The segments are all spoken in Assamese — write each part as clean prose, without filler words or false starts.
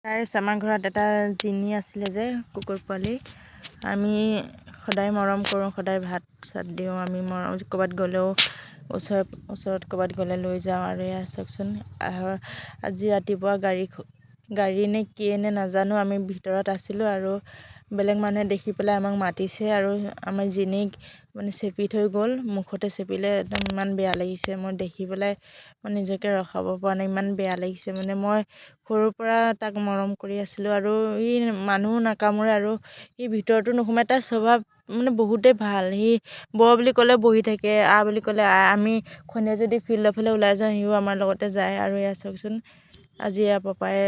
আমাৰ ঘৰত এটা জিনি আছিলে যে কুকুৰ পোৱালি। আমি সদায় মৰম কৰোঁ, সদায় ভাত চাত দিওঁ। আমি মৰম ক'ৰবাত গ'লেও ওচৰত ক'ৰবাত গ'লে লৈ যাওঁ। আৰু এয়া চাওকচোন, আজি ৰাতিপুৱা গাড়ী নে কিয়ে নে নাজানো, আমি ভিতৰত আছিলোঁ আৰু বেলেগ মানুহে দেখি পেলাই আমাক মাতিছে আৰু আমাৰ জিনিক মানে চেপি থৈ গ'ল, মুখতে চেপিলে। একদম ইমান বেয়া লাগিছে, মই দেখি পেলাই মই নিজকে ৰখাব পৰা নাই, ইমান বেয়া লাগিছে। মানে মই সৰুৰ পৰা তাক মৰম কৰি আছিলোঁ আৰু ই মানুহ নাকামুৰে আৰু সি ভিতৰতো নোসোমায়। তাৰ স্বভাৱ মানে বহুতেই ভাল। সি বুলি ক'লে বহি থাকে, বুলি ক'লে আমি সন্ধিয়া যদি ফিল্ডৰ ফালে ওলাই যাওঁ, সিও আমাৰ লগতে যায়। আৰু এয়া চাওকচোন, আজি পাপায়ে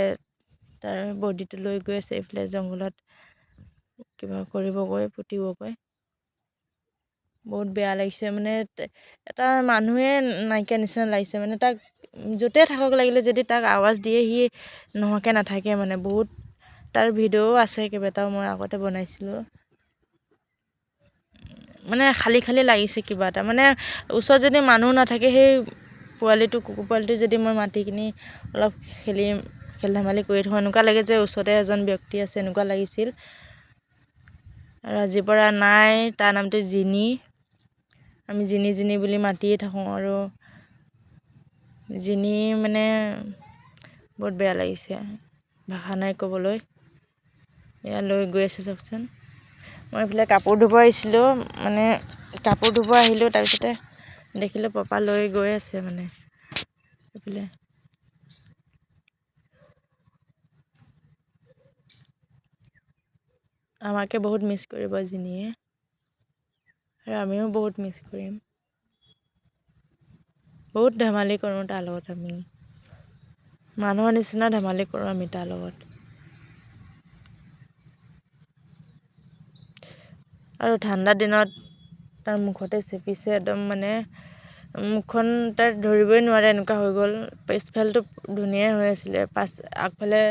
তাৰ বডিটো লৈ গৈ আছে এইফালে জংঘলত, কিবা কৰিবগৈ, পুতিবগৈ। বহুত বেয়া লাগিছে, মানে এটা মানুহে নাইকিয়া নিচিনা লাগিছে। মানে তাক য'তে থাকক লাগিলে, যদি তাক আৱাজ দিয়ে সি নোহোৱাকৈ নাথাকে। মানে বহুত তাৰ ভিডিঅ'ও আছে কেইবাটাও, মই আগতে বনাইছিলোঁ। মানে খালী খালী লাগিছে কিবা এটা। মানে ওচৰত যদি মানুহ নাথাকে, সেই কুকুৰ পোৱালিটো যদি মই মাতি কিনি অলপ খেল ধেমালি কৰি থাকোঁ, এনেকুৱা লাগে যে ওচৰতে এজন ব্যক্তি আছে, এনেকুৱা লাগিছিল। আৰু আজিৰ পৰা নাই। তাৰ নামটো জিনি। আমি জিনি বুলি মাতিয়ে থাকোঁ। আৰু জিনি মানে বহুত বেয়া লাগিছে, ভাষা নাই ক'বলৈ। এয়া লৈ গৈ আছে চাওকচোন। মই এইফালে কাপোৰ ধুব আহিছিলোঁ, মানে কাপোৰ ধুব আহিলোঁ, তাৰপিছতে দেখিলোঁ পাপা লৈ গৈ আছে মানে এইফালে। আমাকে বহুত মিছ কৰিব জিনিয়ে, আৰু আমিও বহুত মিছ কৰিম। বহুত ধেমালি কৰোঁ তাৰ লগত। আমি মানুহৰ নিচিনা ধেমালি কৰোঁ আমি তাৰ লগত। আৰু ঠাণ্ডা দিনত তাৰ মুখতে চেপিছে, একদম মানে মুখখন তাৰ ধৰিবই নোৱাৰে, এনেকুৱা হৈ গ'ল। পিছফালটো ধুনীয়াই হৈ আছিলে, আগফালে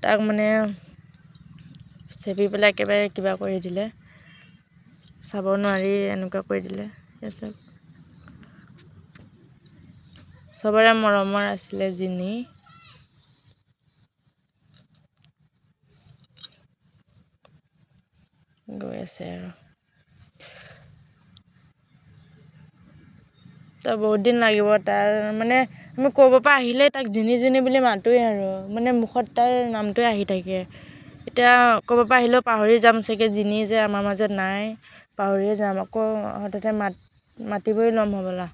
তাক মানে চেপি পেলাই একেবাৰে কিবা কৰি দিলে, চাব নোৱাৰি এনেকুৱা কৰি দিলে। তাৰপিছত চবৰে মৰমৰ আছিলে জিনি। গৈ আছে আৰু তো বহুত দিন লাগিব তাৰ। মানে আমি ক'ৰবাৰ পৰা আহিলেই তাক জিনি বুলি মাতোৱেই আৰু মানে মুখত তাৰ নামটোৱে আহি থাকে। এতিয়া ক'ৰবাৰ পৰা আহিলেও পাহৰি যাম চাগে, জিনি যে আমাৰ মাজত নাই, পাহৰিয়ে যাম। আকৌ হঠাতে মাতিবই ল'ম হ'বলা।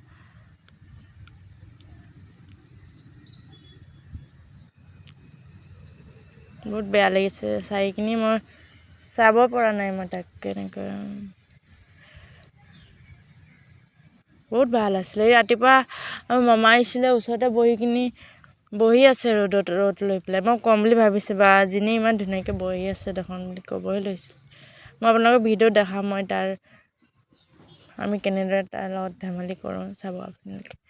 বহুত বেয়া লাগিছে চাই কিনি, মই চাব পৰা নাই মই তাক কেনেকৈ। বহুত ভাল আছিলে। ৰাতিপুৱা মামা আহিছিলে, ওচৰতে বহি আছে ৰ'দ লৈ পেলাই। মই ক'ম বুলি ভাবিছোঁ, বা জিনি ইমান ধুনীয়াকৈ বহি আছে দেখোন বুলি ক'বই লৈছোঁ। মই আপোনালোকক ভিডিঅ'ত দেখাম, আমি কেনেদৰে তাৰ লগত ধেমালি কৰোঁ, চাব আপোনালোকে।